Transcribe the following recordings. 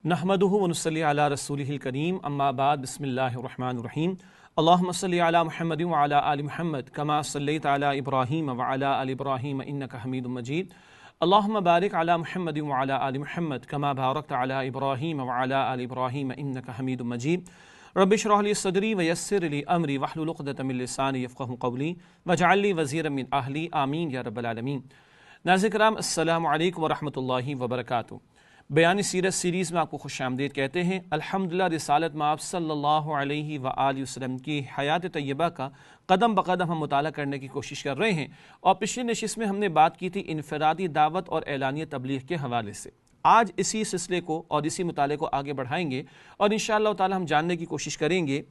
نحمدہ ونصلی علی رسولہ الکریم اما بعد بسم اللہ الرحمن الرحیم اللہم صلی علی محمد وعلی آل محمد کما صلیت علی ابراہیم وعلی آل ابراہیم انک حمید مجید اللہم بارک علی محمد وعلی آل محمد کما بارکت علی ابراہیم وعلی آل ابراہیم انک حمید مجید رب اشرح لی صدری ویسر لی امری واحلل عقدۃ من لسانی یفقہوا قولی واجعل لی وزیرا من اہلی آمین یا رب العالمین۔ ناظرین کرام السلام علیکم ورحمۃ اللہ وبرکاتہ۔ بیان سیرت سیریز میں آپ کو خوش آمدید کہتے ہیں۔ الحمدللہ رسالت مآب صلی اللہ علیہ وآلہ وسلم کی حیات طیبہ کا قدم بقدم ہم مطالعہ کرنے کی کوشش کر رہے ہیں، اور پچھلی نشست میں ہم نے بات کی تھی انفرادی دعوت اور اعلانیہ تبلیغ کے حوالے سے۔ آج اسی سلسلے کو اور اسی مطالعے کو آگے بڑھائیں گے، اور انشاءاللہ تعالی ہم جاننے کی کوشش کریں گے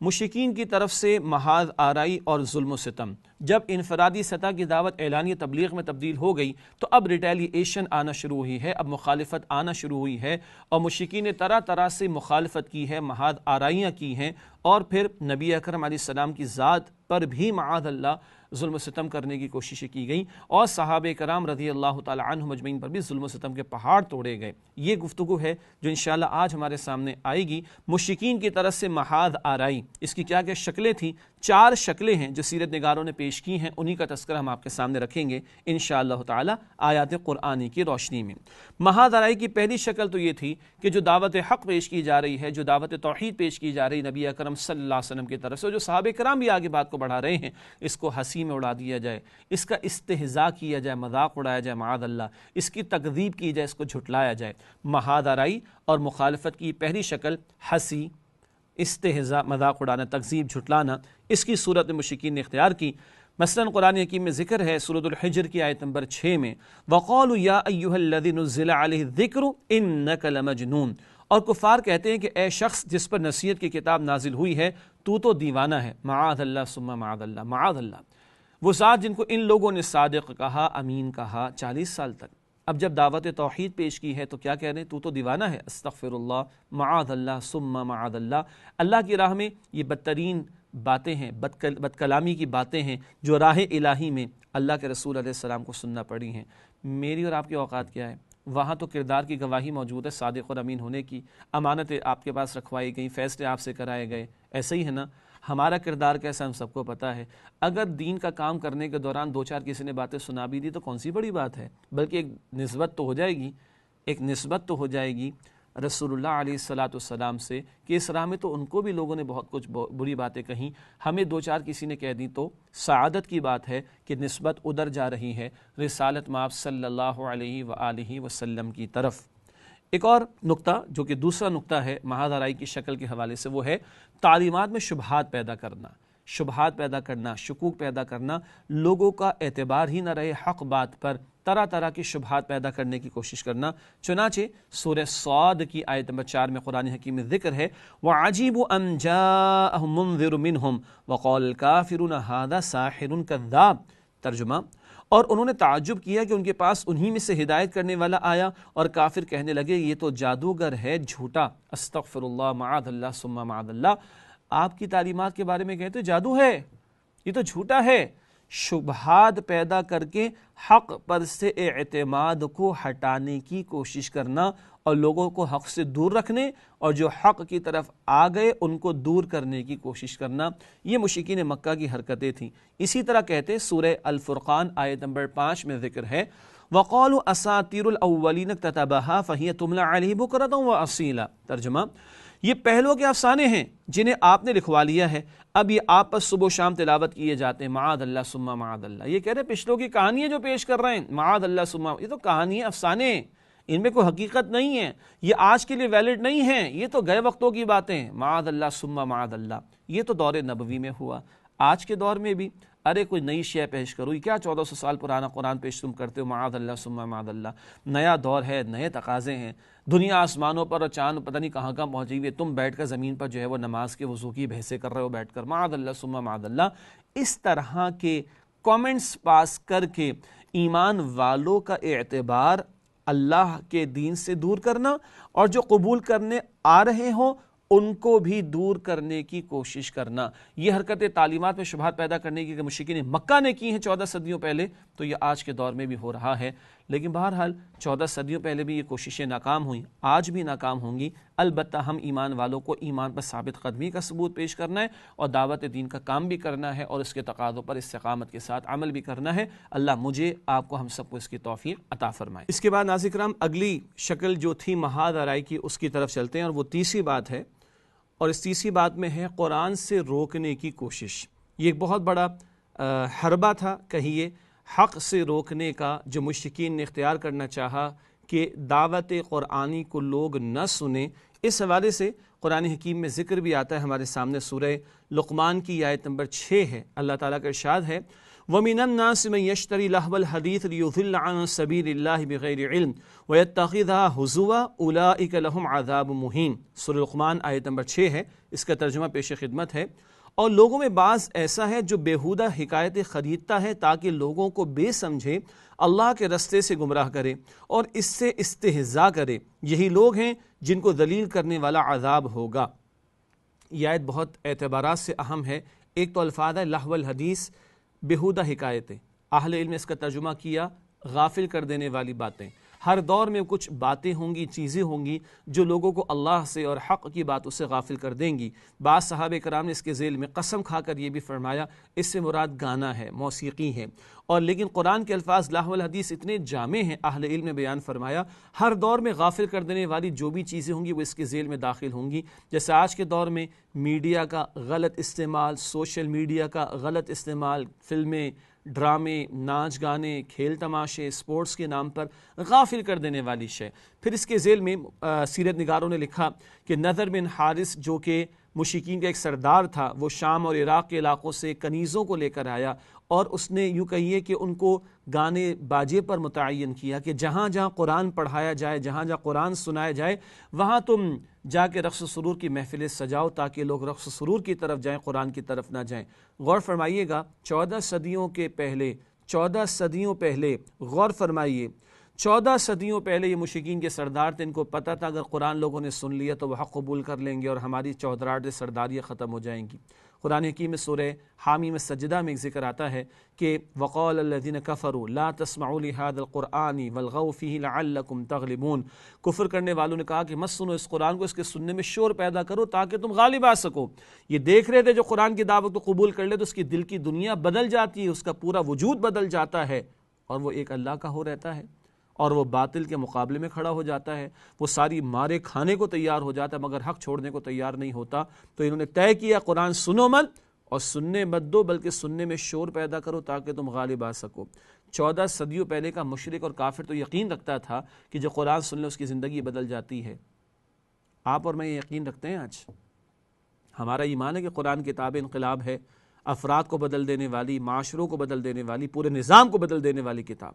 مشرکین کی طرف سے محاذ آرائی اور ظلم و ستم۔ جب انفرادی سطح کی دعوت اعلانی تبلیغ میں تبدیل ہو گئی تو اب ریٹیلیشن آنا شروع ہوئی ہے، اب مخالفت آنا شروع ہوئی ہے، اور مشرکین نے طرح طرح سے مخالفت کی ہے، محاذ آرائیاں کی ہیں، اور پھر نبی اکرم علیہ السلام کی ذات پر بھی معاذ اللہ ظلم و ستم کرنے کی کوششیں کی گئیں، اور صحابہ کرام رضی اللہ تعالی عنہم اجمعین پر بھی ظلم و ستم کے پہاڑ توڑے گئے۔ یہ گفتگو ہے جو انشاءاللہ آج ہمارے سامنے آئے گی۔ مشرکین کی طرف سے محاذ آرائی، اس کی کیا کیا شکلیں تھیں؟ 4 شکلیں ہیں جو سیرت نگاروں نے پیش کی ہیں، انہی کا تذکرہ ہم آپ کے سامنے رکھیں گے انشاءاللہ تعالی آیات قرآنی کی روشنی میں۔ محاذ آرائی کی پہلی شکل تو یہ تھی کہ جو دعوت حق پیش کی جا رہی ہے، جو دعوت توحید پیش کی جا رہی نبی اکرم صلی اللہ علیہ وسلم کی طرف سے، جو صحابہ کرام بھی آگے بات کو بڑھا رہے ہیں، اس کو ہنسی میں اڑا دیا جائے، اس کا استہزاء کیا جائے، مذاق اڑایا جائے معاذ اللہ، اس کی تکذیب کی جائے، اس کو جھٹلایا جائے۔ محاذ آرائی اور مخالفت کی پہلی شکل ہنسی، استہزاء، مذاق اڑانا، تکذیب، جھٹلانا، اس کی صورت میں مشرکین نے اختیار کی۔ مثلاً قرآن حکیم میں ذکر ہے سورۃ الحجر کی آیت نمبر 6 میں وَقَالُوا يَا أَيُّهَا الَّذِي نُزِّلَ عَلَيْهِ الذِّكْرُ إِنَّكَ لَمَجْنُونَ، اور کفار کہتے ہیں کہ اے شخص جس پر نصیحت کی کتاب نازل ہوئی ہے تو دیوانہ ہے۔ معاذ اللہ ثم معاذ اللہ، معاذ اللہ، وہ ذات جن کو ان لوگوں نے صادق کہا، امین کہا 40 سال تک، اب جب دعوت توحید پیش کی ہے تو کیا کہہ رہے ہیں؟ تو دیوانہ ہے، استغفر اللہ، معاذ اللہ ثم معاذ اللہ۔ اللہ کی راہ میں یہ بدترین باتیں ہیں، بد کلامی کی باتیں ہیں جو راہ الہی میں اللہ کے رسول علیہ السلام کو سننا پڑی ہیں۔ میری اور آپ کی اوقات کیا ہے؟ وہاں تو کردار کی گواہی موجود ہے، صادق اور امین ہونے کی، امانتیں آپ کے پاس رکھوائی گئیں، فیصلے آپ سے کرائے گئے، ایسا ہی ہے نا؟ ہمارا کردار کیسا ہم سب کو پتہ ہے۔ اگر دین کا کام کرنے کے دوران 2-4 کسی نے باتیں سنا بھی دی تو کون سی بڑی بات ہے، بلکہ ایک نسبت تو ہو جائے گی، ایک نسبت تو ہو جائے گی رسول اللہ علیہ السلام سے، کہ اس راہ میں تو ان کو بھی لوگوں نے بہت کچھ بری باتیں کہیں، ہمیں 2-4 کسی نے کہہ دی تو سعادت کی بات ہے کہ نسبت ادھر جا رہی ہے رسالت مآب صلی اللہ علیہ وآلہ وسلم کی طرف۔ ایک اور نقطہ جو کہ دوسرا نقطہ ہے محاذ آرائی کی شکل کے حوالے سے، وہ ہے تعلیمات میں شبہات پیدا کرنا، شبہات پیدا کرنا، شکوک پیدا کرنا، لوگوں کا اعتبار ہی نہ رہے حق بات پر، طرح طرح کی شبہات پیدا کرنے کی کوشش کرنا۔ چنانچہ سورہ صاد کی آیت نمبر 4 میں قرآن حکیم میں ذکر ہے وَعَجِبُوا أَن جَاءَهُم مُنذِرٌ مِّنْهُمْ وَقَالَ الْكَافِرُونَ هَذَا سَاحِرٌ كَذَّابٌ، ترجمہ، اور انہوں نے تعجب کیا کہ ان کے پاس انہی میں سے ہدایت کرنے والا آیا، اور کافر کہنے لگے یہ تو جادوگر ہے، جھوٹا، استغفر اللہ، معاذ اللہ ثم معاذ اللہ۔ آپ کی تعلیمات کے بارے میں کہتے جادو ہے، یہ تو جھوٹا ہے۔ شبہات پیدا کر کے حق پر سے اعتماد کو ہٹانے کی کوشش کرنا، اور لوگوں کو حق سے دور رکھنے، اور جو حق کی طرف آ گئے ان کو دور کرنے کی کوشش کرنا، یہ مشرکین مکہ کی حرکتیں تھیں۔ اسی طرح کہتے سورہ الفرقان آیت نمبر 5 میں ذکر ہے وَقَالُوا أَسَاطِيرُ الْأَوَّلِينَ اكْتَتَبَهَا فَهِيَ تُمْلَىٰ عَلَيْهِ بُكْرَةً وَأَصِيلًا، ترجمہ، یہ پہلوں کے افسانے ہیں جنہیں آپ نے لکھوا لیا ہے، اب یہ آپ پر صبح و شام تلاوت کیے جاتے ہیں، معاذ اللہ ثم معاذ اللہ۔ یہ کہہ رہے ہیں پچھلوں کی کہانیاں جو پیش کر رہے ہیں، معاذ اللہ ثم، یہ تو کہانی ہیں، افسانے ہیں، ان میں کوئی حقیقت نہیں ہے، یہ آج کے لیے ویلڈ نہیں ہیں، یہ تو گئے وقتوں کی باتیں ہیں، معاذ اللہ ثم معاذ اللہ۔ یہ تو دور نبوی میں ہوا، آج کے دور میں بھی ارے کوئی نئی شے پیش کرو، یہ کیا 1400 سال پرانا قرآن پیش تم کرتے ہو، معاذ اللہ ثم معاذ اللہ۔ نیا دور ہے، نئے تقاضے ہیں، دنیا آسمانوں پر اور چاند پتہ نہیں کہاں کہاں پہنچی ہوئی ہے، تم بیٹھ کر زمین پر جو ہے وہ نماز کے وضو کی بحثیں کر رہے ہو بیٹھ کر، معاذ اللہ ثم معاذ اللہ۔ اس طرح کے کامنٹس پاس کر کے ایمان والوں کا اعتبار اللہ کے دین سے دور کرنا، اور جو قبول کرنے آ رہے ہوں ان کو بھی دور کرنے کی کوشش کرنا، یہ حرکتیں تعلیمات میں شبہات پیدا کرنے کی کہ مشرکین مکہ نے کی ہیں 14 صدیوں پہلے، تو یہ آج کے دور میں بھی ہو رہا ہے۔ لیکن بہرحال 14 صدیوں پہلے بھی یہ کوششیں ناکام ہوئیں، آج بھی ناکام ہوں گی۔ البتہ ہم ایمان والوں کو ایمان پر ثابت قدمی کا ثبوت پیش کرنا ہے اور دعوت دین کا کام بھی کرنا ہے اور اس کے تقاضوں پر استقامت کے ساتھ عمل بھی کرنا ہے۔ اللہ مجھے، آپ کو، ہم سب کو اس کی توفیق عطا فرمائے۔ اس کے بعد ناظرین کرام اگلی شکل جو تھی محاذ آرائی کی، اس کی طرف چلتے ہیں، اور وہ تیسری بات ہے، اور اس تیسری بات میں ہے قرآن سے روکنے کی کوشش۔ یہ ایک بہت بڑا حربہ تھا کہیے حق سے روکنے کا، جو مشرکین نے اختیار کرنا چاہا کہ دعوت قرآنی کو لوگ نہ سنیں۔ اس حوالے سے قرآن حکیم میں ذکر بھی آتا ہے ہمارے سامنے، سورہ لقمان کی آیت نمبر 6 ہے۔ اللہ تعالیٰ کا ارشاد ہے وَمِنَ النَّاسِ مَن يَشْتَرِي لَهْوَ الْحَدِيثِ لِيُضِلَّ عَن سَبِيلِ اللَّهِ بِغَيْرِ عِلْمٍ وَيَتَّخِذَهَا هُزُوًا أُولَٰئِكَ لَهُمْ عَذَابٌ مُهِينٌ۔ سورہ لقمان آیت نمبر 6 ہے، اس کا ترجمہ پیش خدمت ہے۔ اور لوگوں میں بعض ایسا ہے جو بیہودہ حکایتیں خریدتا ہے تاکہ لوگوں کو بے سمجھے اللہ کے رستے سے گمراہ کرے اور اس سے استہزاء کرے، یہی لوگ ہیں جن کو ذلیل کرنے والا عذاب ہوگا۔ یہ آیت بہت اعتبارات سے اہم ہے۔ ایک تو الفاظ ہے لہو الحدیث، بیہودہ حکایتیں، اہل علم نے اس کا ترجمہ کیا غافل کر دینے والی باتیں۔ ہر دور میں کچھ باتیں ہوں گی، چیزیں ہوں گی جو لوگوں کو اللہ سے اور حق کی باتوں سے غافل کر دیں گی۔ بعض صحابہ کرام نے اس کے ذیل میں قسم کھا کر یہ بھی فرمایا اس سے مراد گانا ہے، موسیقی ہے۔ اور لیکن قرآن کے الفاظ لہو الحدیث اتنے جامع ہیں، اہل علم نے بیان فرمایا ہر دور میں غافل کر دینے والی جو بھی چیزیں ہوں گی وہ اس کے ذیل میں داخل ہوں گی۔ جیسے آج کے دور میں میڈیا کا غلط استعمال، سوشل میڈیا کا غلط استعمال، فلمیں، ڈرامے، ناچ گانے، کھیل تماشے، سپورٹس کے نام پر غافل کر دینے والی شے۔ پھر اس کے ذیل میں سیرت نگاروں نے لکھا کہ نضر بن حارث جو کہ مشرکین کا ایک سردار تھا، وہ شام اور عراق کے علاقوں سے کنیزوں کو لے کر آیا اور اس نے یوں کہیے کہ ان کو گانے باجے پر متعین کیا کہ جہاں جہاں قرآن پڑھایا جائے، جہاں جہاں قرآن سنایا جائے، وہاں تم جا کے رقص و سرور کی محفلیں سجاؤ تاکہ لوگ رقص و سرور کی طرف جائیں، قرآن کی طرف نہ جائیں۔ غور فرمائیے گا 14 صدیوں پہلے غور فرمائیے 14 صدیوں پہلے یہ مشرکین کے سردار تھے، ان کو پتہ تھا اگر قرآن لوگوں نے سن لیا تو وہ حق قبول کر لیں گے اور ہماری چودراہٹ سرداریاں ختم ہو جائیں گی۔ قرآن حکیم میں سورہ حامیم السجدہ میں ایک ذکر آتا ہے کہ وَقَالَ الَّذِينَ كَفَرُوا لَا تَسْمَعُوا لِهَذَا الْقُرْآنِ وَالْغَوْا فِيهِ لَعَلَّكُمْ تَغْلِبُونَ۔ کفر کرنے والوں نے کہا کہ مت سنو اس قرآن کو، اس کے سننے میں شور پیدا کرو تاکہ تم غالب آ سکو۔ یہ دیکھ رہے تھے جو قرآن کی دعوت کو قبول کر لے تو اس کی دل کی دنیا بدل جاتی ہے، اس کا پورا وجود بدل جاتا ہے اور وہ ایک اللہ کا ہو رہتا ہے اور وہ باطل کے مقابلے میں کھڑا ہو جاتا ہے، وہ ساری مارے کھانے کو تیار ہو جاتا ہے مگر حق چھوڑنے کو تیار نہیں ہوتا۔ تو انہوں نے طے کیا قرآن سنو مت اور سننے مت دو بلکہ سننے میں شور پیدا کرو تاکہ تم غالب آ سکو۔ 14 صدیوں پہلے کا مشرک اور کافر تو یقین رکھتا تھا کہ جو قرآن سن لے اس کی زندگی بدل جاتی ہے۔ آپ اور میں یہ یقین رکھتے ہیں؟ آج ہمارا ایمان ہے کہ قرآن کتاب انقلاب ہے، افراد کو بدل دینے والی، معاشروں کو بدل دینے والی، پورے نظام کو بدل دینے والی کتاب۔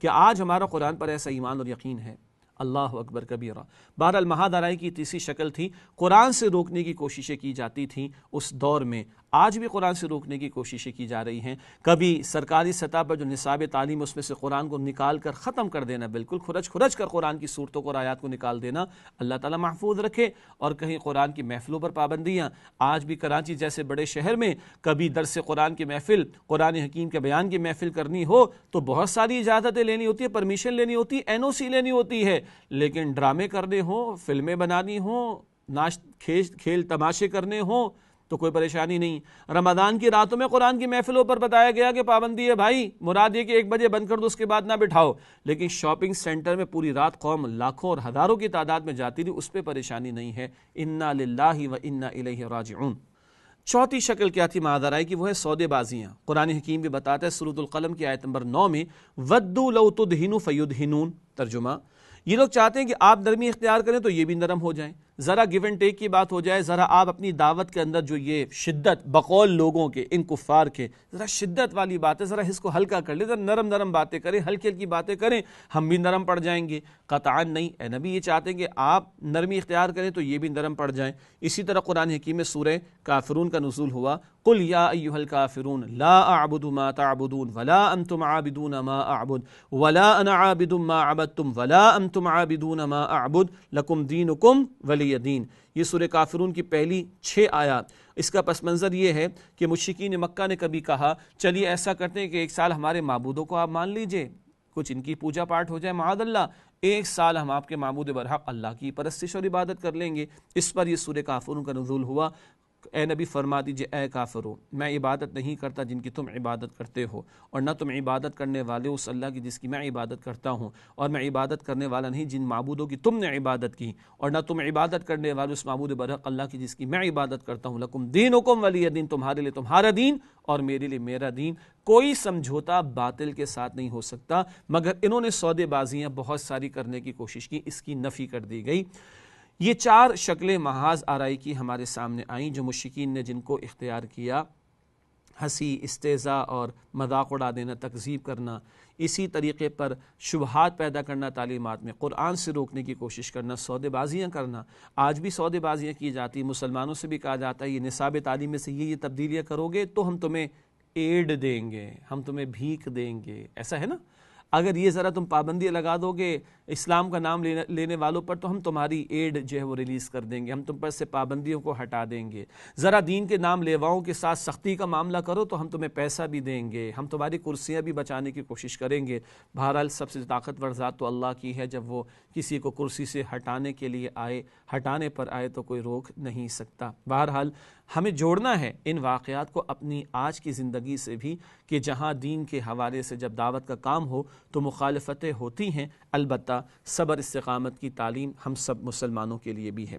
کیا آج ہمارا قرآن پر ایسا ایمان اور یقین ہے؟ اللہ اکبر کبیرہ۔ بہرحال محاذ آرائی کی تیسری شکل تھی، قرآن سے روکنے کی کوششیں کی جاتی تھیں اس دور میں، آج بھی قرآن سے روکنے کی کوششیں کی جا رہی ہیں۔ کبھی سرکاری سطح پر جو نصاب تعلیم اس میں سے قرآن کو نکال کر ختم کر دینا، بالکل کھرچ کر قرآن کی صورتوں کو اور آیات کو نکال دینا، اللہ تعالیٰ محفوظ رکھے۔ اور کہیں قرآن کی محفلوں پر پابندیاں، آج بھی کراچی جیسے بڑے شہر میں کبھی درس قرآن کی محفل، قرآن حکیم کے بیان کی محفل کرنی ہو تو بہت ساری اجازتیں لینی ہوتی ہے، پرمیشن لینی ہوتی ہے، NOC لینی ہوتی ہے، لیکن ڈرامے کرنے ہوں، فلمیں بنانی ہوں، ناچ کھیل تماشے کرنے ہوں تو کوئی پریشانی نہیں۔ رمضان کی راتوں میں قرآن کی محفلوں پر بتایا گیا کہ پابندی ہے بھائی، مراد یہ کہ 1 بجے بند کر دو، اس کے بعد نہ بٹھاؤ، لیکن شاپنگ سینٹر میں پوری رات قوم لاکھوں اور ہزاروں کی تعداد میں جاتی تھی، اس پہ پریشانی نہیں ہے۔ انا للہ و انا الیہ راجعون۔ چوتھی شکل کیا تھی معاذ آرائی کی؟ وہ ہے سودے بازیاں۔ قرآن حکیم بھی بتاتا ہے سورۃ القلم کی آیت نمبر 9 میں وَدُّوا لَوْ تُدْهِنُ فَيُدْهِنُونَ۔ ترجمہ، یہ لوگ چاہتے ہیں کہ آپ نرمی اختیار کریں تو یہ بھی نرم ہو جائیں، ذرا گیو اینڈ ٹیک کی بات ہو جائے، ذرا آپ اپنی دعوت کے اندر جو یہ شدت بقول لوگوں کے، ان کفار کے، ذرا شدت والی باتیں، ذرا اس کو ہلکا کر لیں، ذرا نرم باتیں کریں، ہلکی ہلکی باتیں کریں، ہم بھی نرم پڑ جائیں گے۔ قطعاً نہیں، اے نبی یہ چاہتے ہیں کہ آپ نرمی اختیار کریں تو یہ بھی نرم پڑ جائیں۔ اسی طرح قرآن حکیم میں سورہ کافرون کا نزول ہوا، قل یا ایھا الکافرون لا اعبد ما تعبدون ولا انتم عابدون ما اعبد ولا انا عابد ما عبدتم ولا انتم عابدون ما اعبد لکم دینکم ولی دین۔ یہ سورہ کافرون کی پہلی 6 آیات۔ اس کا پس منظر یہ ہے کہ مشرکین مکہ نے کبھی کہا چلیے ایسا کرتے ہیں کہ 1 سال ہمارے معبودوں کو آپ مان لیجئے، کچھ ان کی پوجا پاٹ ہو جائے معاذ اللہ، 1 سال ہم آپ کے معبود برحق اللہ کی پرستش اور عبادت کر لیں گے۔ اس پر یہ سورہ کافرون کا نزول ہوا۔ اے نبی فرما دیجئے اے کافرو، میں عبادت نہیں کرتا جن کی تم عبادت کرتے ہو، اور نہ تم عبادت کرنے والے اس اللہ کی جس کی میں عبادت کرتا ہوں، اور میں عبادت کرنے والا نہیں جن معبودوں کی تم نے عبادت کی، اور نہ تم عبادت کرنے والے اس معبود برحق اللہ کی جس کی میں عبادت کرتا ہوں۔ لکم دینکم ولی دین، تمہارے لیے تمہارا دین اور میرے لیے میرا دین۔ کوئی سمجھوتا باطل کے ساتھ نہیں ہو سکتا، مگر انہوں نے سودے بازیاں بہت ساری کرنے کی کوشش کی، اس کی نفی کر دی گئی۔ یہ 4 شکلیں محاذ آرائی کی ہمارے سامنے آئیں جو مشرکین نے جن کو اختیار کیا، ہنسی، استہزاء اور مذاق اڑا دینا، تکذیب کرنا، اسی طریقے پر شبہات پیدا کرنا، تعلیمات میں قرآن سے روکنے کی کوشش کرنا، سودے بازیاں کرنا۔ آج بھی سودے بازیاں کی جاتی، مسلمانوں سے بھی کہا جاتا ہے یہ نصاب تعلیم میں سے یہ تبدیلیاں کرو گے تو ہم تمہیں ایڈ دیں گے، ہم تمہیں بھیک دیں گے، ایسا ہے نا؟ اگر یہ ذرا تم پابندی لگا دو گے اسلام کا نام لینے والوں پر تو ہم تمہاری ایڈ جو ہے وہ ریلیز کر دیں گے، ہم تم پر سے پابندیوں کو ہٹا دیں گے، ذرا دین کے نام لیواؤں کے ساتھ سختی کا معاملہ کرو تو ہم تمہیں پیسہ بھی دیں گے، ہم تمہاری کرسیاں بھی بچانے کی کوشش کریں گے۔ بہرحال سب سے طاقتور ذات تو اللہ کی ہے، جب وہ کسی کو کرسی سے ہٹانے کے لیے آئے، ہٹانے پر آئے تو کوئی روک نہیں سکتا۔ بہرحال ہمیں جوڑنا ہے ان واقعات کو اپنی آج کی زندگی سے بھی، کہ جہاں دین کے حوالے سے جب دعوت کا کام ہو تو مخالفتیں ہوتی ہیں، البتہ صبر استقامت کی تعلیم ہم سب مسلمانوں کے لیے بھی ہے۔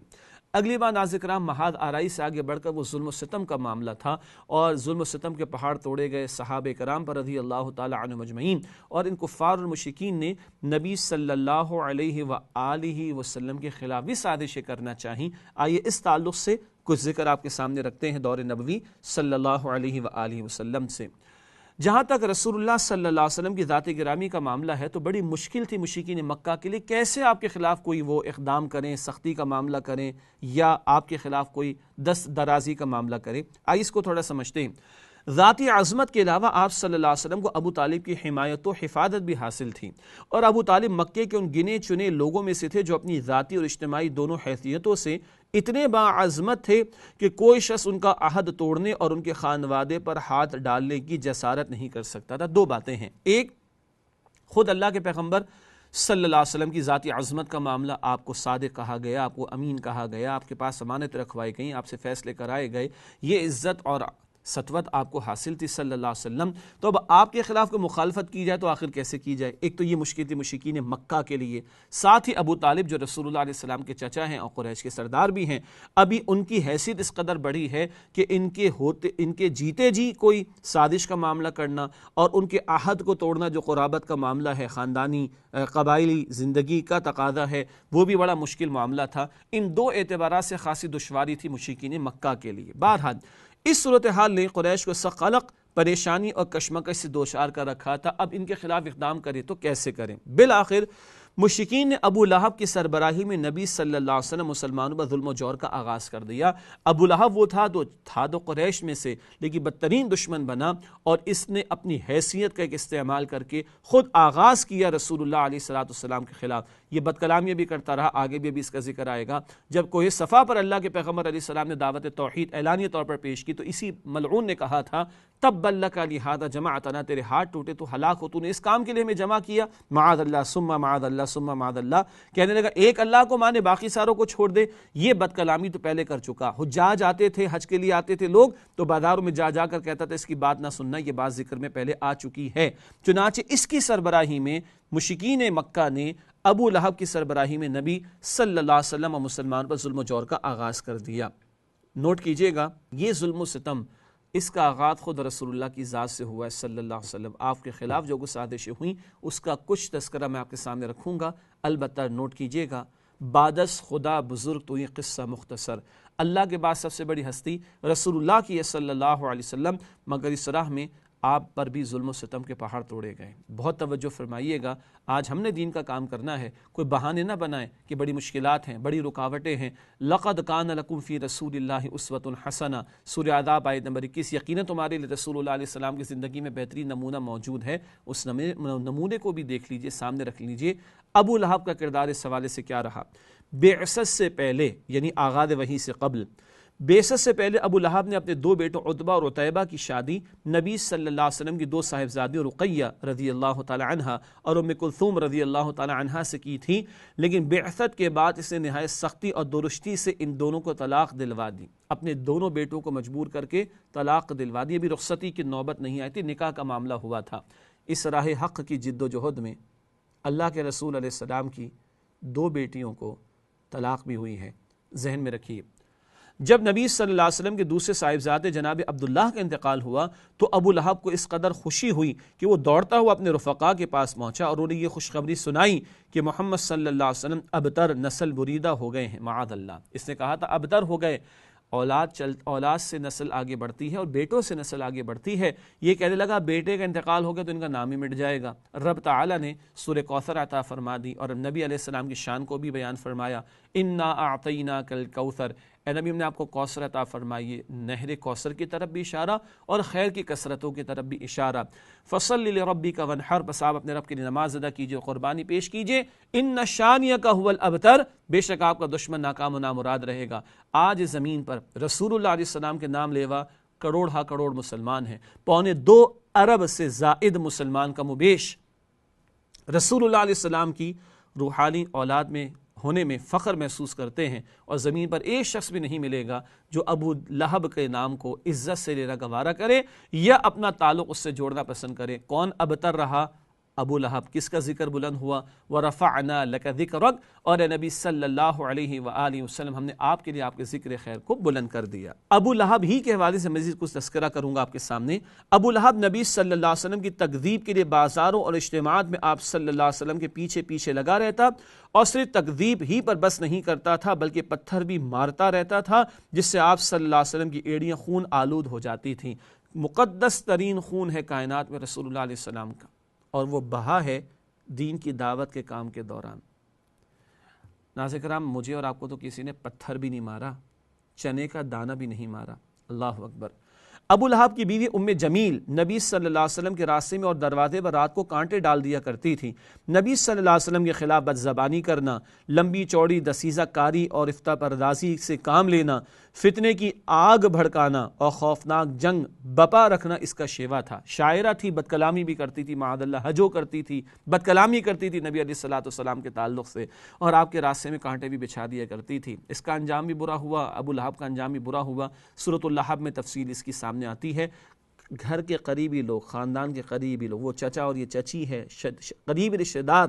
اگلی بات ناظرین کرام، محاذ آرائی سے آگے بڑھ کر وہ ظلم و ستم کا معاملہ تھا، اور ظلم و ستم کے پہاڑ توڑے گئے صحابہ کرام پر رضی اللہ تعالی عنہم اجمعین، اور ان کفار اور مشرکین نے نبی صلی اللہ علیہ وآلہ وسلم کے خلاف بھی سازشیں کرنا چاہیں۔ آئیے اس تعلق سے کچھ ذکر آپ کے سامنے رکھتے ہیں دور نبوی صلی اللہ علیہ وآلہ وسلم سے۔ جہاں تک رسول اللہ صلی اللہ علیہ وسلم کی ذات گرامی کا معاملہ ہے تو بڑی مشکل تھی مشرکین مکہ کے لیے کیسے آپ کے خلاف کوئی وہ اقدام کریں، سختی کا معاملہ کریں، یا آپ کے خلاف کوئی دست درازی کا معاملہ کریں۔ آئیے اس کو تھوڑا سمجھتے ہیں۔ ذاتی عظمت کے علاوہ آپ صلی اللہ علیہ وسلم کو ابو طالب کی حمایت و حفاظت بھی حاصل تھی، اور ابو طالب مکے کے ان گنے چنے لوگوں میں سے تھے جو اپنی ذاتی اور اجتماعی دونوں حیثیتوں سے اتنے باعظمت تھے کہ کوئی شخص ان کا عہد توڑنے اور ان کے خانوادے پر ہاتھ ڈالنے کی جسارت نہیں کر سکتا تھا۔ 2 باتیں ہیں، ایک، خود اللہ کے پیغمبر صلی اللہ علیہ وسلم کی ذاتی عظمت کا معاملہ، آپ کو صادق کہا گیا، آپ کو امین کہا گیا، آپ کے پاس امانت رکھوائی گئی، آپ سے فیصلے کرائے گئے، یہ عزت اور سطوت آپ کو حاصل تھی صلی اللہ علیہ وسلم۔ تو اب آپ کے خلاف کوئی مخالفت کی جائے تو آخر کیسے کی جائے؟ ایک تو یہ مشکل تھی مشرکین مکہ کے لیے، ساتھ ہی ابو طالب جو رسول اللہ علیہ السلام کے چچا ہیں اور قریش کے سردار بھی ہیں، ابھی ان کی حیثیت اس قدر بڑی ہے کہ ان کے جیتے جی کوئی سازش کا معاملہ کرنا اور ان کے عہد کو توڑنا جو قرابت کا معاملہ ہے، خاندانی قبائلی زندگی کا تقاضا ہے، وہ بھی بڑا مشکل معاملہ تھا۔ ان 2 اعتبارات سے خاصی دشواری تھی مشرکین مکہ کے لیے۔ بہرحال اس صورتحال نے قریش کو سخت قلق، پریشانی اور کشمکش سے دوچار کر رکھا تھا۔ اب ان کے خلاف اقدام کرے تو کیسے کریں؟ بالآخر مشرکین نے ابو لہب کی سربراہی میں نبی صلی اللہ علیہ وسلم مسلمانوں پر ظلم و جور کا آغاز کر دیا۔ ابو لہب وہ تھا تو قریش میں سے لیکن بدترین دشمن بنا، اور اس نے اپنی حیثیت کا ایک استعمال کر کے خود آغاز کیا رسول اللہ علیہ السلام کے خلاف۔ یہ بد کلامیاں بھی کرتا رہا، آگے بھی ابھی اس کا ذکر آئے گا۔ جب کوہ صفا پر اللہ کے پیغمبر علیہ السلام نے دعوت توحید اعلانیہ طور پر پیش کی تو اسی ملعون نے کہا تھا تبا لک لہذا جمعتنا، تیرے ہاتھ ٹوٹے تو ہلاک ہو، تو نے اس کام کے لیے ہمیں جمع کیا، معاذ اللہ ثم معاذ اللہ ثم معاذ اللہ۔ کہنے لگا ایک اللہ کو مانے باقی ساروں کو چھوڑ دے۔ یہ بد کلامی تو پہلے کر چکا۔ حجاج آتے تھے، حج کے لیے آتے تھے لوگ، تو بازاروں میں جا کر کہتا تھا اس کی بات نہ سننا، یہ بات ذکر میں پہلے آ چکی ہے۔ چنانچہ اس کی سربراہی میں مشرکین مکہ نے ابو لہب کی سربراہی میں نبی صلی اللہ علیہ وسلم اور مسلمانوں پر ظلم و جور کا آغاز کر دیا۔ نوٹ کیجئے گا، یہ ظلم و ستم اس کا آغاز خود رسول اللہ کی ذات سے ہوا ہے صلی اللہ علیہ وسلم۔ آپ کے خلاف جو کچھ سازشیں ہوئیں اس کا کچھ تذکرہ میں آپ کے سامنے رکھوں گا، البتہ نوٹ کیجئے گا، بادس خدا بزرگ تو یہ قصہ مختصر، اللہ کے بعد سب سے بڑی ہستی رسول اللہ کی ہے صلی اللہ علیہ وسلم، مگر اس راہ میں آپ پر بھی ظلم و ستم کے پہاڑ توڑے گئے۔ بہت توجہ فرمائیے گا، آج ہم نے دین کا کام کرنا ہے، کوئی بہانے نہ بنائیں کہ بڑی مشکلات ہیں، بڑی رکاوٹیں ہیں۔ لقد کان لکم فی رسول اللہ اسوۃ حسنہ، سورہ اعراف آیت نمبر 21، یقیناً تمہارے لیے رسول اللہ علیہ السلام کی زندگی میں بہترین نمونہ موجود ہے۔ اس نمونے کو بھی دیکھ لیجئے، سامنے رکھ لیجئے۔ ابو لہب کا کردار اس حوالے سے کیا رہا؟ بعثت سے پہلے یعنی آغاز وحی سے قبل بعثت سے پہلے ابو لہب نے اپنے دو بیٹوں عتبہ اور عتیبہ کی شادی نبی صلی اللہ علیہ وسلم کی دو صاحبزادیوں رقیہ رضی اللہ تعالی عنہا اور ام کلثوم رضی اللہ تعالی عنہا سے کی تھی، لیکن بعثت کے بعد اس نے نہایت سختی اور درستی سے ان دونوں کو طلاق دلوا دی، اپنے دونوں بیٹوں کو مجبور کر کے طلاق دلوا دی۔ ابھی رخصتی کی نوبت نہیں آئی تھی، نکاح کا معاملہ ہوا تھا۔ اس راہ حق کی جد و جہد میں اللہ کے رسول علیہ السلام کی دو بیٹیوں کو طلاق بھی ہوئی ہے، ذہن میں رکھیے۔ جب نبی صلی اللہ علیہ وسلم کے دوسرے صاحبزادے جناب عبداللہ کا انتقال ہوا تو ابو لہب کو اس قدر خوشی ہوئی کہ وہ دوڑتا ہوا اپنے رفقا کے پاس پہنچا اور انہیں یہ خوشخبری سنائی کہ محمد صلی اللہ علیہ وسلم ابتر نسل بریدہ ہو گئے ہیں، معاذ اللہ۔ اس نے کہا تھا ابتر ہو گئے، اولاد سے نسل آگے بڑھتی ہے اور بیٹوں سے نسل آگے بڑھتی ہے۔ یہ کہنے لگا بیٹے کا انتقال ہو گیا تو ان کا نام ہی مٹ جائے گا۔ رب تعالیٰ نے سورہ کوثر عطا فرما دی اور نبی علیہ السلام کی شان کو بھی بیان فرمایا، انا اعطیناک الکوثر، اے نبی ہم نے آپ کو کوثر عطا فرمائی، نہر کوثر کی طرف بھی اشارہ اور خیر کی کثرتوں کی طرف بھی اشارہ۔ فصلی لربک وانحر، بس آپ اپنے رب کے لیے نماز ادا کیجئے، قربانی پیش کیجئے، ان شانیک هو الابتر، بے شک آپ کا دشمن ناکام و نامراد رہے گا۔ آج زمین پر رسول اللہ علیہ السلام کے نام لیوا کروڑ ہا کروڑ مسلمان ہیں، 2.25 ارب سے زائد مسلمان کم و بیش رسول اللہ علیہ السلام کی روحانی اولاد میں ہونے میں فخر محسوس کرتے ہیں، اور زمین پر ایک شخص بھی نہیں ملے گا جو ابو لہب کے نام کو عزت سے لینا گوارا کرے یا اپنا تعلق اس سے جوڑنا پسند کرے۔ کون ابتر رہا؟ ابو لہب۔ کس کا ذکر بلند ہوا؟ وَرَفَعْنَا لَكَ ذِكْرَكَ، اور اے نبی صلی اللہ علیہ وآلہ وسلم ہم نے آپ کے لیے آپ کے ذکر خیر کو بلند کر دیا۔ ابو لہب ہی کے حوالے سے مزید کچھ تذکرہ کروں گا آپ کے سامنے۔ ابو لہب نبی صلی اللہ علیہ وسلم کی تکذیب کے لیے بازاروں اور اجتماعات میں آپ صلی اللہ علیہ وسلم کے پیچھے پیچھے لگا رہتا، اور صرف تکذیب ہی پر بس نہیں کرتا تھا بلکہ پتھر بھی مارتا رہتا تھا، جس سے آپ صلی اللہ علیہ وسلم کی ایڑیاں خون آلود ہو جاتی تھیں۔ مقدس ترین خون ہے کائنات میں رسول اللہ علیہ السلام کا، اور وہ بہا ہے دین کی دعوت کے کام کے دوران۔ ناظرین کرام، مجھے اور آپ کو تو کسی نے پتھر بھی نہیں مارا، چنے کا دانہ بھی نہیں مارا۔ اللہ اکبر۔ ابو لہب کی بیوی ام جمیل نبی صلی اللہ علیہ وسلم کے راستے میں اور دروازے پر رات کو کانٹے ڈال دیا کرتی تھی۔ نبی صلی اللہ علیہ وسلم کے خلاف بد زبانی کرنا، لمبی چوڑی دسیزہ کاری اور افتراء پردازی سے کام لینا، فتنے کی آگ بھڑکانا اور خوفناک جنگ بپا رکھنا اس کا شیوا تھا۔ شاعرہ تھی، بد کلامی بھی کرتی تھی، معاذ اللہ ہجو کرتی تھی، بد کلامی کرتی تھی نبی علیہ السلام کے تعلق سے، اور آپ کے راستے میں کانٹے بھی بچھا دیا کرتی تھی۔ اس کا انجام بھی برا ہوا، ابو لہب کا انجام بھی برا ہوا۔ سورۃ اللہب میں تفصیل اس کی سامنے آتی ہے۔ گھر کے قریبی لوگ، خاندان کے قریبی لوگ، وہ چچا اور یہ چچی ہے، قریبی رشتہ دار،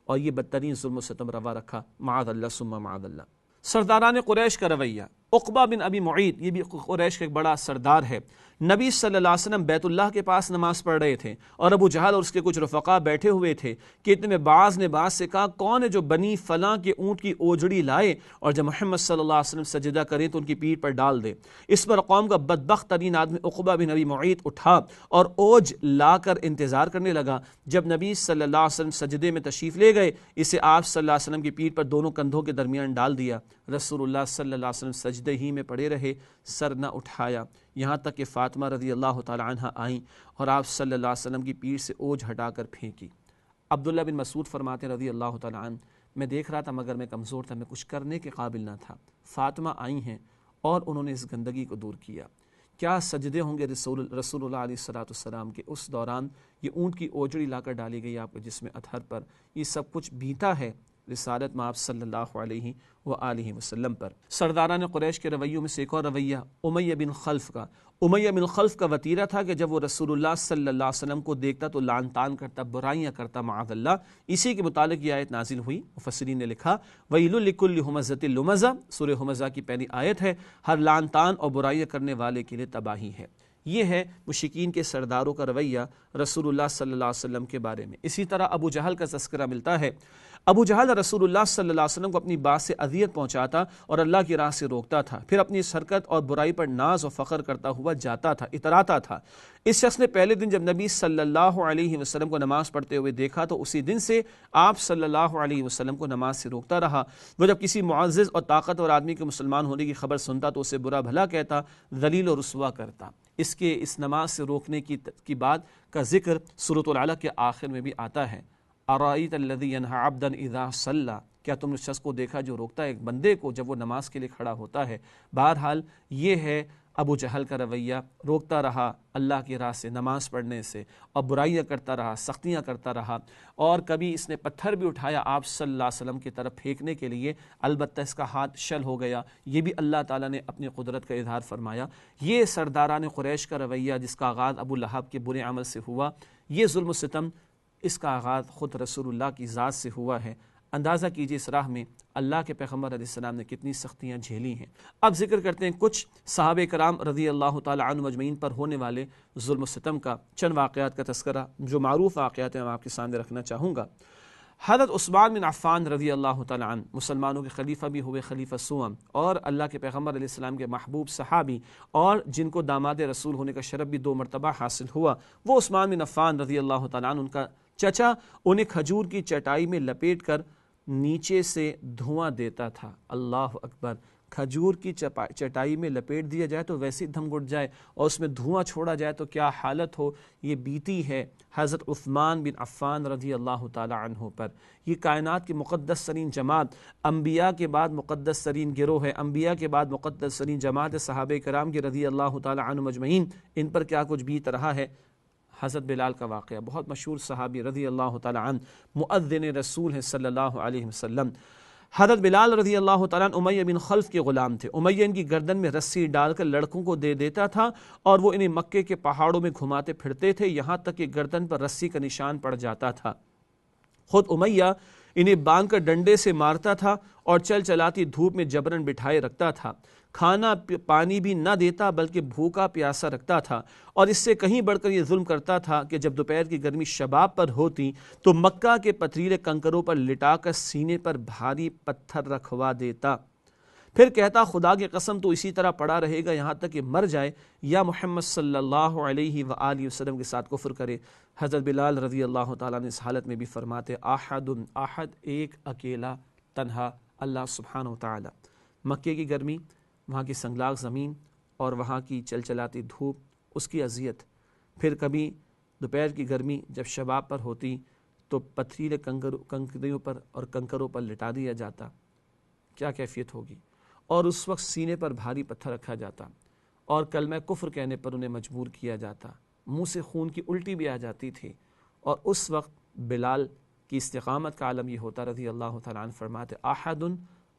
اور یہ بدترین ظلم و ستم روا رکھا، معاذ اللہ ثم معاذ اللہ۔ سرداران قریش کا رویہ۔ عقبہ بن ابی معیط، یہ بھی قریش کا ایک بڑا سردار ہے۔ نبی صلی اللہ علیہ وسلم بیت اللہ کے پاس نماز پڑھ رہے تھے اور ابو جہل اور اس کے کچھ رفقا بیٹھے ہوئے تھے کہ اتنے میں بعض نے بعض سے کہا، کون ہے جو بنی فلاں کے اونٹ کی اوجڑی لائے اور جب محمد صلی اللہ علیہ وسلم سجدہ کریں تو ان کی پیٹھ پر ڈال دے۔ اس پر قوم کا بدبخت ترین آدمی عقبہ بن ابی معیط اٹھا اور اوج لا کر انتظار کرنے لگا۔ جب نبی صلی اللہ علیہ وسلم سجدے میں تشریف لے گئے، اسے آپ صلی اللہ علیہ وسلم کی پیٹھ پر دونوں کندھوں کے درمیان ڈال دیا۔ رسول اللہ صلی اللہ علیہ وسلم سجدے ہی میں پڑے رہے، سر نہ اٹھایا، یہاں تک کہ فاطمہ رضی اللہ تعالی عنہ آئیں اور آپ صلی اللہ علیہ وسلم کی پیٹھ سے اوجھ ہٹا کر پھینکی۔ عبداللہ بن مسعود فرماتے ہیں رضی اللہ تعالی عنہ، میں دیکھ رہا تھا مگر میں کمزور تھا، میں کچھ کرنے کے قابل نہ تھا۔ فاطمہ آئی ہیں اور انہوں نے اس گندگی کو دور کیا۔ کیا سجدے ہوں گے رسول اللہ علیہ السلام کے اس دوران۔ یہ اونٹ کی اوجڑی لا کر ڈالی گئی آپ کے جسم اطہر پر، یہ سب کچھ بیتا ہے رسالت میں آپ صلی اللہ علیہ وآلہ وسلم پر۔ سرداران قریش کے رویوں میں سے ایک اور رویہ امیہ بن خلف کا۔ امیہ بن خلف کا وتیرہ تھا کہ جب وہ رسول اللہ صلی اللہ علیہ وسلم کو دیکھتا تو لعن طعن کرتا، برائیاں کرتا، معاذ اللہ۔ اسی کے متعلق یہ آیت نازل ہوئی، مفسرین نے لکھا وَيْلٌ لِكُلِّ هُمَزَةٍ لُمَزَةٍ، سورہ ہمزہ کی پہلی آیت ہے، ہر لعن طعن اور برائیاں کرنے والے کے لیے تباہی ہے۔ یہ ہے مشرکین کے سرداروں کا رویہ رسول اللہ صلی اللہ علیہ وسلم کے بارے میں۔ اسی طرح ابو جہل کا تذکرہ ملتا ہے۔ ابو جہل رسول اللہ صلی اللہ علیہ وسلم کو اپنی بات سے اذیت پہنچاتا اور اللہ کی راہ سے روکتا تھا، پھر اپنی اس حرکت اور برائی پر ناز و فخر کرتا ہوا جاتا تھا، اتراتا تھا۔ اس شخص نے پہلے دن جب نبی صلی اللہ علیہ وسلم کو نماز پڑھتے ہوئے دیکھا تو اسی دن سے آپ صلی اللہ علیہ وسلم کو نماز سے روکتا رہا۔ وہ جب کسی معزز اور طاقتور آدمی کے مسلمان ہونے کی خبر سنتا تو اسے برا بھلا کہتا، ذلیل و رسوا کرتا۔ اس نماز سے روکنے کی بات کا ذکر سورۃ العلق کے آخر میں بھی آتا ہے۔ اَرَأَيْتَ الَّذِي يَنْهَى عَبْدًا إِذَا صَلَّى، کیا تم نے اس شخص کو دیکھا جو روکتا ہے ایک بندے کو جب وہ نماز کے لیے کھڑا ہوتا ہے؟ بہرحال یہ ہے ابو جہل کا رویہ، روکتا رہا اللہ کی راہ سے، نماز پڑھنے سے، اور برائیاں کرتا رہا، سختیاں کرتا رہا، اور کبھی اس نے پتھر بھی اٹھایا آپ صلی اللہ علیہ وسلم کی طرف پھینکنے کے لیے، البتہ اس کا ہاتھ شل ہو گیا، یہ بھی اللہ تعالیٰ نے اپنی قدرت کا اظہار فرمایا۔ یہ سرداران قریش کا رویہ جس کا آغاز ابو لہب کے برے عمل سے ہوا، یہ ظلم و ستم، اس کا آغاز خود رسول اللہ کی ذات سے ہوا ہے۔ اندازہ کیجئے اس راہ میں اللہ کے پیغمبر علیہ السلام نے کتنی سختیاں جھیلی ہیں۔ اب ذکر کرتے ہیں کچھ صحابہ کرام رضی اللہ تعالی عنہ مجمعین پر ہونے والے ظلم و ستم کا، چند واقعات کا تذکرہ جو معروف واقعات ہیں میں آپ کے سامنے رکھنا چاہوں گا۔ حضرت عثمان بن عفان رضی اللہ تعالی عنہ مسلمانوں کے خلیفہ بھی ہوئے، خلیفہ سوم، اور اللہ کے پیغمبر علیہ السلام کے محبوب صحابی، اور جن کو داماد رسول ہونے کا شرف بھی 2 مرتبہ حاصل ہوا، وہ عثمان بن عفان رضی اللہ تعالی عنہ، ان کا چچا انہیں کھجور کی چٹائی میں لپیٹ کر نیچے سے دھواں دیتا تھا۔ اللہ اکبر، کھجور کی چٹائی میں لپیٹ دیا جائے تو ویسے دم گھٹ جائے، اور اس میں دھواں چھوڑا جائے تو کیا حالت ہو، یہ بیتی ہے حضرت عثمان بن عفان رضی اللہ تعالی عنہ پر۔ یہ کائنات کی مقدس ترین جماعت، انبیاء کے بعد مقدس ترین گروہ ہے، انبیاء کے بعد مقدس ترین جماعت صحابہ کرام کی رضی اللہ تعالی عنہ مجمعین، ان پر کیا کچھ بیت رہا ہے۔ حضرت بلال کا واقعہ، بہت مشہور صحابی رضی اللہ تعالی عنہ، مؤذن رسول ہیں صلی اللہ علیہ وسلم۔ حضرت بلال رضی اللہ تعالیٰ عنہ امیہ بن خلف کے غلام تھے۔ امیہ ان کی گردن میں رسی ڈال کر لڑکوں کو دے دیتا تھا، اور وہ انہیں مکے کے پہاڑوں میں گھماتے پھرتے تھے، یہاں تک کہ گردن پر رسی کا نشان پڑ جاتا تھا۔ خود امیہ انہیں باندھ کر ڈنڈے سے مارتا تھا اور چل چلاتی دھوپ میں جبرن بٹھائے رکھتا تھا، کھانا پانی بھی نہ دیتا بلکہ بھوکا پیاسا رکھتا تھا، اور اس سے کہیں بڑھ کر یہ ظلم کرتا تھا کہ جب دوپہر کی گرمی شباب پر ہوتی تو مکہ کے پتھریلے کنکروں پر لٹا کر سینے پر بھاری پتھر رکھوا دیتا، پھر کہتا خدا کی قسم تو اسی طرح پڑا رہے گا یہاں تک کہ مر جائے یا محمد صلی اللہ علیہ وآلہ وسلم کے ساتھ کفر کرے۔ حضرت بلال رضی اللہ تعالیٰ نے اس حالت میں بھی فرماتے، احد احد، ایک اکیلا تنہا اللہ سبحانہ وتعالی۔ مکے کی گرمی، وہاں کی سنگلاخ زمین اور وہاں کی چل چلاتی دھوپ، اس کی اذیت، پھر کبھی دوپہر کی گرمی جب شباب پر ہوتی تو پتھریلے کنکریوں پر اور کنکروں پر لٹا دیا جاتا، کیا کیفیت ہوگی، اور اس وقت سینے پر بھاری پتھر رکھا جاتا اور کلمہ کفر کہنے پر انہیں مجبور کیا جاتا، منہ سے خون کی الٹی بھی آ جاتی تھی، اور اس وقت بلال کی استقامت کا عالم یہ ہوتا رضی اللہ تعالیٰ عنہ، فرماتے احد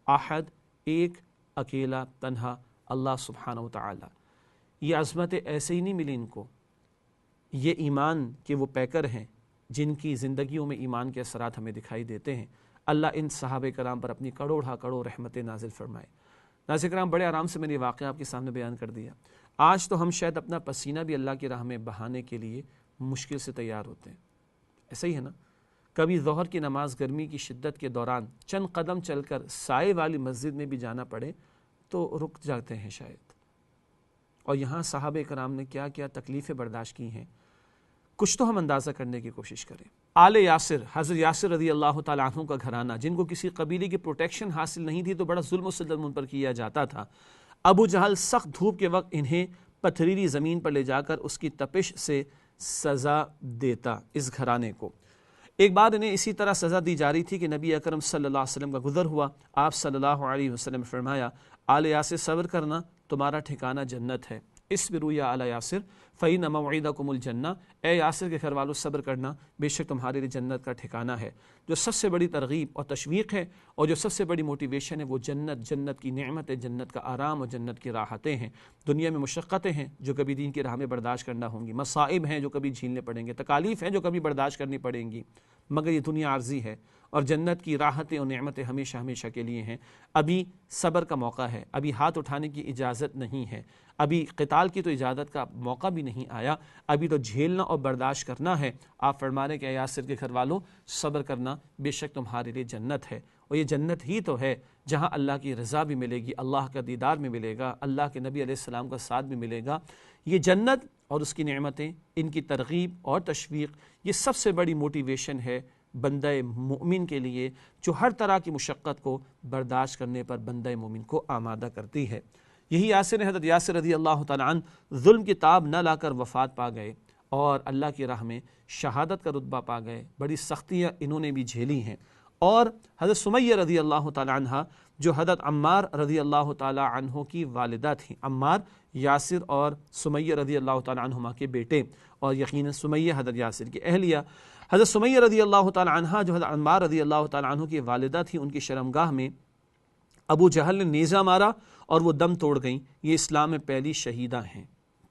احد، ایک اکیلا تنہا اللہ سبحانہ وتعالی۔ یہ عظمت ایسے ہی نہیں ملی ان کو، یہ ایمان کے وہ پیکر ہیں جن کی زندگیوں میں ایمان کے اثرات ہمیں دکھائی دیتے ہیں۔ اللہ ان صحابہ کرام پر اپنی کروڑ رحمتیں نازل فرمائے۔ ناظرین کرام، بڑے آرام سے میں نے واقعہ آپ کے سامنے بیان کر دیا۔ آج تو ہم شاید اپنا پسینہ بھی اللہ کی راہ میں بہانے کے لیے مشکل سے تیار ہوتے ہیں، ایسا ہی ہے نا؟ کبھی ظہر کی نماز گرمی کی شدت کے دوران چند قدم چل کر سائے والی مسجد میں بھی جانا پڑے تو رک جاتے ہیں شاید۔ اور یہاں صحابہ کرام نے کیا کیا تکلیفیں برداشت کی ہیں، کچھ تو ہم اندازہ کرنے کی کوشش کریں۔ آل یاسر، حضرت یاسر رضی اللہ تعالیٰ عنہ کا گھرانہ، جن کو کسی قبیلے کی پروٹیکشن حاصل نہیں تھی تو بڑا ظلم و ستم ان پر کیا جاتا تھا۔ ابو جہل سخت دھوپ کے وقت انہیں پتھریلی زمین پر لے جا کر اس کی تپش سے سزا دیتا اس گھرانے کو۔ ایک بار انہیں اسی طرح سزا دی جا رہی تھی کہ نبی اکرم صلی اللہ علیہ وسلم کا گزر ہوا۔ آپ صلی اللہ علیہ وسلم نے فرمایا، آل یاسر صبر کرنا، تمہارا ٹھکانہ جنت ہے۔ اصبروا یا آل یاسر فإن موعدکم الجنہ، اے یاسر کے گھر والوں صبر کرنا، بے شک تمہارے لیے جنت کا ٹھکانہ ہے۔ جو سب سے بڑی ترغیب اور تشویق ہے اور جو سب سے بڑی موٹیویشن ہے وہ جنت کی نعمتیں، جنت کا آرام اور جنت کی راحتیں ہیں۔ دنیا میں مشقتیں ہیں جو کبھی دین کی راہ میں برداشت کرنا ہوں گی، مصائب ہیں جو کبھی جھیلنے پڑیں گے، تکالیف ہیں جو کبھی برداشت کرنی پڑیں گی، مگر یہ دنیا عارضی ہے اور جنت کی راحتیں اور نعمتیں ہمیشہ ہمیشہ کے لیے ہیں۔ ابھی صبر کا موقع ہے، ابھی ہاتھ اٹھانے کی اجازت نہیں ہے، ابھی قتال کی تو اجازت کا موقع بھی نہیں آیا، ابھی تو جھیلنا اور برداشت کرنا ہے۔ آپ فرما رہے کہ اے یاسر کے گھر والوں صبر کرنا، بے شک تمہارے لیے جنت ہے، اور یہ جنت ہی تو ہے جہاں اللہ کی رضا بھی ملے گی، اللہ کا دیدار بھی ملے گا، اللہ کے نبی علیہ السلام کا ساتھ بھی ملے گا۔ یہ جنت اور اس کی نعمتیں، ان کی ترغیب اور تشویق، یہ سب سے بڑی موٹیویشن ہے بندہ مومن کے لیے، جو ہر طرح کی مشقت کو برداشت کرنے پر بندہ مومن کو آمادہ کرتی ہے۔ یہی یاسر نے، حضرت یاسر رضی اللہ تعالیٰ عنہ ظلم کی تاب نہ لا کر وفات پا گئے اور اللہ کی راہ میں شہادت کا رتبہ پا گئے۔ بڑی سختیاں انہوں نے بھی جھیلی ہیں، اور حضرت سمیہ رضی اللہ تعالی عنہ جو حضرت عمار رضی اللہ تعالی عنہ کی والدہ تھیں، عمار یاسر اور سمیہ رضی اللہ تعالی عنہما کے بیٹے، اور یقیناً سمیہ حضرت یاسر کی اہلیہ، حضرت سمیہ رضی اللہ تعالی عنہ جو حضرت عمار رضی اللہ تعالی عنہ کی والدہ تھیں، ان کی شرمگاہ میں ابو جہل نے نیزہ مارا اور وہ دم توڑ گئیں۔ یہ اسلام میں پہلی شہیدہ ہیں۔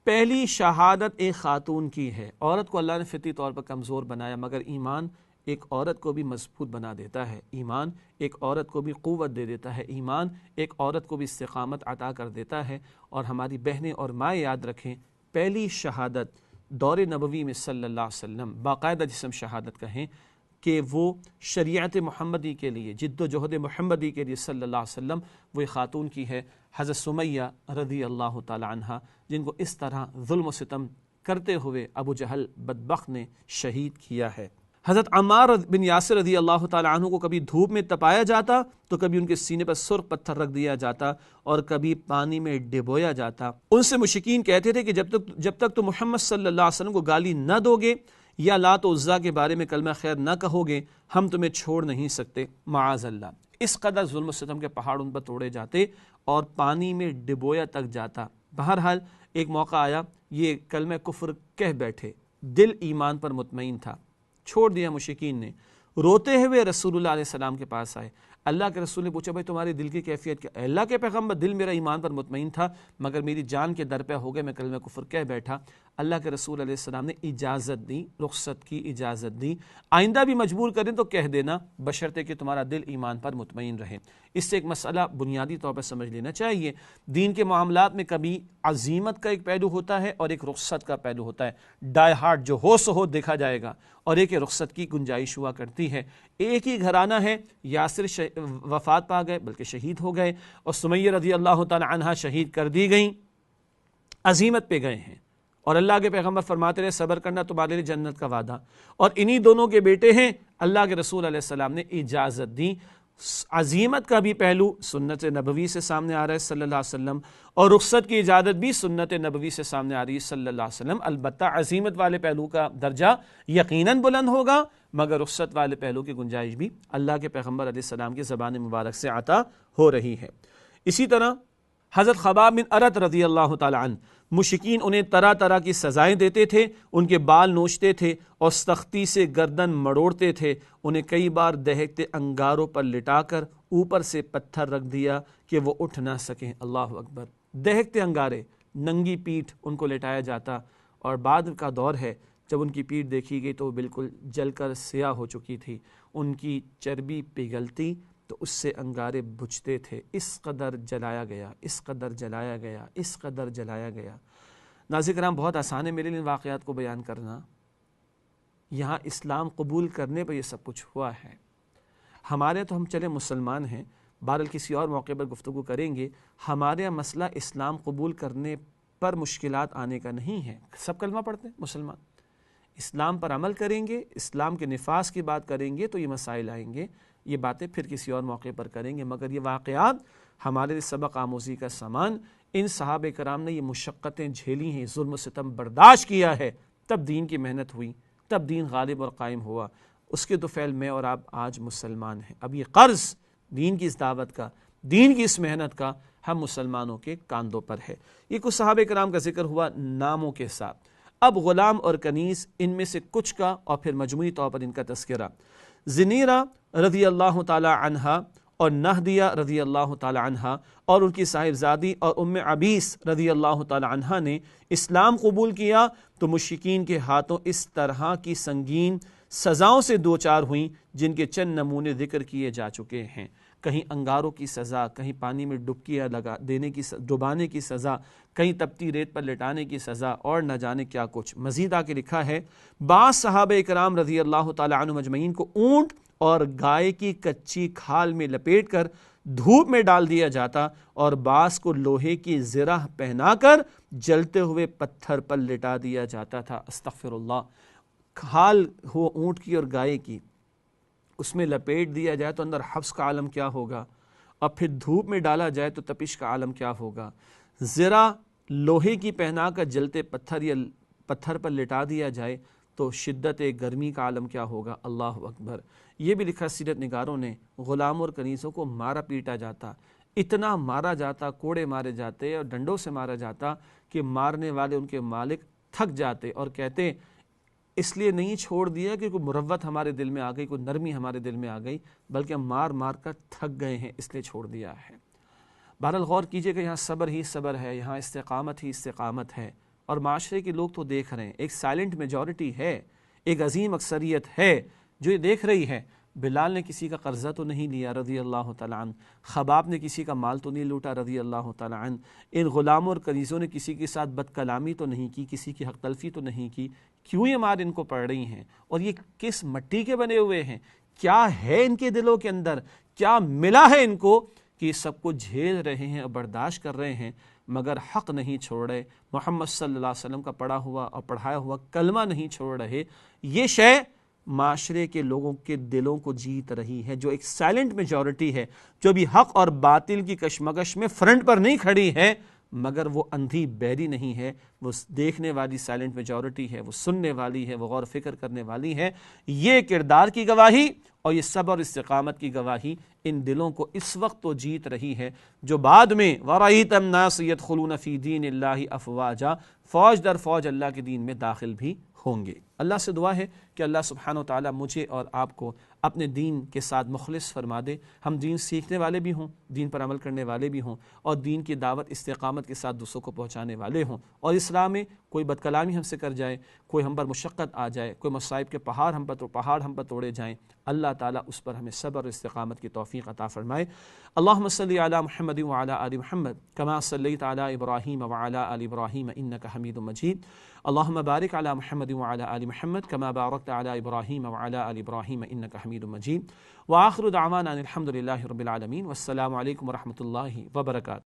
پہلی شہادت ایک خاتون کی ہے۔ عورت کو اللہ نے فطری طور پر کمزور بنایا، مگر ایمان ایک عورت کو بھی مضبوط بنا دیتا ہے، ایمان ایک عورت کو بھی قوت دے دیتا ہے، ایمان ایک عورت کو بھی استقامت عطا کر دیتا ہے۔ اور ہماری بہنیں اور مائیں یاد رکھیں، پہلی شہادت دور نبوی میں صلی اللہ علیہ وسلم باقاعدہ جسم شہادت کہیں کہ وہ شریعت محمدی کے لیے، جد و جہد محمدی کے لیے صلی اللہ علیہ وسلم، وہ ایک خاتون کی ہے، حضرت سمیہ رضی اللہ تعالی عنہ، جن کو اس طرح ظلم و ستم کرتے ہوئے ابو جہل بدبخت نے شہید کیا ہے۔ حضرت عمار بن یاسر رضی اللہ تعالی عنہ کو کبھی دھوپ میں تپایا جاتا تو کبھی ان کے سینے پر سرخ پتھر رکھ دیا جاتا اور کبھی پانی میں ڈبویا جاتا۔ ان سے مشرکین کہتے تھے کہ جب تک تو محمد صلی اللہ علیہ وسلم کو گالی نہ دو گے یا لات و عزیٰ کے بارے میں کلمہ خیر نہ کہو گے، ہم تمہیں چھوڑ نہیں سکتے، معاذ اللہ۔ اس قدر ظلم و ستم کے پہاڑ ان پر توڑے جاتے اور پانی میں ڈبویا تک جاتا۔ بہرحال ایک موقع آیا، یہ کلمہ کفر کہہ بیٹھے، دل ایمان پر مطمئن تھا، چھوڑ دیا مشرکین نے۔ روتے ہوئے رسول اللہ علیہ السلام کے پاس آئے، اللہ کے رسول نے پوچھا بھائی تمہارے دل کی کیفیت کیا؟ اللہ کے پیغمبر، دل میرا ایمان پر مطمئن تھا مگر میری جان کے در پہ ہو گئے، میں کلمہ کفر کہہ بیٹھا۔ اللہ کے رسول علیہ السلام نے اجازت دی، رخصت کی اجازت دی، آئندہ بھی مجبور کریں تو کہہ دینا، بشرطے کہ تمہارا دل ایمان پر مطمئن رہے۔ اس سے ایک مسئلہ بنیادی طور پر سمجھ لینا چاہیے، دین کے معاملات میں کبھی عزیمت کا ایک پہلو ہوتا ہے اور ایک رخصت کا پہلو ہوتا ہے۔ ڈائی ہارڈ جو ہو سو ہو دیکھا جائے گا، اور ایک رخصت کی گنجائش ہوا کرتی ہے۔ ایک ہی گھرانہ ہے، یاسر وفات پا گئے بلکہ شہید ہو گئے، اور سمیہ رضی اللہ تعالی عنہا شہید کر دی گئیں، عزیمت پہ گئے ہیں، اور اللہ کے پیغمبر فرماتے رہے صبر کرنا تمہارے لیے جنت کا وعدہ، اور انہی دونوں کے بیٹے ہیں۔ اللہ کے رسول علیہ السلام نے اجازت دی۔ عزیمت کا بھی پہلو سنت نبوی سے سامنے آ رہا ہے صلی اللہ علیہ وسلم، اور رخصت کی اجازت بھی سنت نبوی سے سامنے آ رہی ہے صلی اللہ علیہ وسلم۔ البتہ عزیمت والے پہلو کا درجہ یقیناً بلند ہوگا، مگر رخصت والے پہلو کی گنجائش بھی اللہ کے پیغمبر علیہ السلام کی زبان مبارک سے عطا ہو رہی ہے۔ اسی طرح حضرت خباب بن ارت رضی اللہ تعالی عنہ، مشرکین انہیں طرح طرح کی سزائیں دیتے تھے، ان کے بال نوچتے تھے اور سختی سے گردن مڑوڑتے تھے، انہیں کئی بار دہکتے انگاروں پر لٹا کر اوپر سے پتھر رکھ دیا کہ وہ اٹھ نہ سکیں۔ اللہ اکبر، دہکتے انگارے، ننگی پیٹھ ان کو لٹایا جاتا، اور بعد کا دور ہے جب ان کی پیٹھ دیکھی گئی تو وہ بالکل جل کر سیاہ ہو چکی تھی، ان کی چربی پگھلتی تو اس سے انگارے بجھتے تھے، اس قدر جلایا گیا، اس قدر جلایا گیا، اس قدر جلایا گیا۔ ناظرین کرام، بہت آسان ہے میرے لیے واقعات کو بیان کرنا، یہاں اسلام قبول کرنے پر یہ سب کچھ ہوا ہے۔ ہمارے تو ہم چلے مسلمان ہیں، بہرحال کسی اور موقع پر گفتگو کریں گے۔ ہمارے مسئلہ اسلام قبول کرنے پر مشکلات آنے کا نہیں ہے، سب کلمہ پڑھتے ہیں مسلمان، اسلام پر عمل کریں گے، اسلام کے نفاذ کی بات کریں گے تو یہ مسائل آئیں گے، یہ باتیں پھر کسی اور موقع پر کریں گے۔ مگر یہ واقعات ہمارے لیے سبق آموزی کا سامان، ان صحابہ کرام نے یہ مشقتیں جھیلی ہیں، ظلم و ستم برداشت کیا ہے، تب دین کی محنت ہوئی، تب دین غالب اور قائم ہوا۔ اس کے دوفعل میں اور آپ آج مسلمان ہیں۔ اب یہ قرض دین کی اس دعوت کا، دین کی اس محنت کا ہم مسلمانوں کے کاندھوں پر ہے۔ یہ کچھ صحابہ کرام کا ذکر ہوا ناموں کے ساتھ۔ اب غلام اور کنیز، ان میں سے کچھ کا اور پھر مجموعی طور پر ان کا تذکرہ۔ زنیرہ رضی اللہ تعالی عنہا اور نہدیہ رضی اللہ تعالی عنہا اور ان کی صاحبزادی اور ام عبیس رضی اللہ تعالی عنہا نے اسلام قبول کیا تو مشرکین کے ہاتھوں اس طرح کی سنگین سزاؤں سے دوچار ہوئیں جن کے چند نمونے ذکر کیے جا چکے ہیں۔ کہیں انگاروں کی سزا، کہیں پانی میں ڈبکیاں لگا دینے کی ڈبانے کی سزا، کہیں تپتی ریت پر لٹانے کی سزا، اور نہ جانے کیا کچھ۔ مزید آ کے لکھا ہے بعض صحابہ کرام رضی اللہ تعالی عنہ مجمعین کو اونٹ اور گائے کی کچی کھال میں لپیٹ کر دھوپ میں ڈال دیا جاتا اور بعض کو لوہے کی زرہ پہنا کر جلتے ہوئے پتھر پر لٹا دیا جاتا تھا۔ استغفر اللہ، کھال ہو اونٹ کی اور گائے کی، اس میں لپیٹ دیا جائے تو اندر حبس کا عالم کیا ہوگا، اور پھر دھوپ میں ڈالا جائے تو تپش کا عالم کیا ہوگا۔ زرہ لوہے کی پہنا کر جلتے پتھر یا پتھر پر لٹا دیا جائے تو شدت گرمی کا عالم کیا ہوگا، اللہ اکبر۔ یہ بھی لکھا سیرت نگاروں نے، غلاموں اور کنیزوں کو مارا پیٹا جاتا، اتنا مارا جاتا، کوڑے مارے جاتے اور ڈنڈوں سے مارا جاتا کہ مارنے والے ان کے مالک تھک جاتے اور کہتے اس لیے نہیں چھوڑ دیا کہ کوئی مروت ہمارے دل میں آ گئی، کوئی نرمی ہمارے دل میں آ گئی، بلکہ ہم مار مار کر تھک گئے ہیں اس لیے چھوڑ دیا ہے۔ بہرحال غور کیجئے کہ یہاں صبر ہی صبر ہے، یہاں استقامت ہی استقامت ہے، اور معاشرے کے لوگ تو دیکھ رہے ہیں، ایک سائلنٹ میجورٹی ہے، ایک عظیم اکثریت ہے جو یہ دیکھ رہی ہے۔ بلال نے کسی کا قرضہ تو نہیں لیا رضی اللہ تعالیٰ عنہ، خباب نے کسی کا مال تو نہیں لوٹا رضی اللہ تعالیٰ عنہ، ان غلاموں اور کنیزوں نے کسی کے ساتھ بد کلامی تو نہیں کی، کسی کی حق تلفی تو نہیں کی۔ کیوں یہ مار ان کو پڑ رہی ہیں، اور یہ کس مٹی کے بنے ہوئے ہیں، کیا ہے ان کے دلوں کے اندر، کیا ملا ہے ان کو کہ یہ سب کو جھیل رہے ہیں اور برداشت کر رہے ہیں، مگر حق نہیں چھوڑ رہے، محمد صلی اللہ علیہ وسلم کا پڑھا ہوا اور پڑھایا ہوا کلمہ نہیں چھوڑ رہے۔ یہ شے معاشرے کے لوگوں کے دلوں کو جیت رہی ہے، جو ایک سائلنٹ میجورٹی ہے، جو بھی حق اور باطل کی کشمکش میں فرنٹ پر نہیں کھڑی ہے، مگر وہ اندھی بیری نہیں ہے، وہ دیکھنے والی سائلنٹ میجورٹی ہے، وہ سننے والی ہے، وہ غور فکر کرنے والی ہے۔ یہ کردار کی گواہی اور یہ صبر اور استقامت کی گواہی ان دلوں کو اس وقت تو جیت رہی ہے جو بعد میں وَرَأَيْتَ النَّاسَ يَدْخُلُونَ فِي دِينِ اللَّهِ أَفْوَاجًا فوج در فوج اللہ کے دین میں داخل بھی ہوں گے۔ اللہ سے دعا ہے کہ اللہ سبحانہ و تعالیٰ مجھے اور آپ کو اپنے دین کے ساتھ مخلص فرما دے، ہم دین سیکھنے والے بھی ہوں، دین پر عمل کرنے والے بھی ہوں، اور دین کی دعوت استقامت کے ساتھ دوسروں کو پہنچانے والے ہوں، اور اسلام میں کوئی بد کلامی ہم سے کر جائے، کوئی ہم پر مشقت آ جائے، کوئی مصائب کے پہاڑ ہم پر توڑے جائیں، اللہ تعالیٰ اس پر ہمیں صبر اور استقامت کی توفیق عطا فرمائے۔ اللہم صلی علی محمد وعلی آل محمد کما صلیت علی ابراہیم وعلی آل ابراہیم انک حمید مجید۔ اللہم بارک علی محمد وعلی آل محمد کما بارکت علی ابراہیم وعلی آل ابراہیم انک حمید مجید۔ وآخر دعوانا ان الحمد للہ رب العالمین، والسلام علیکم ورحمۃ اللہ وبرکاتہ۔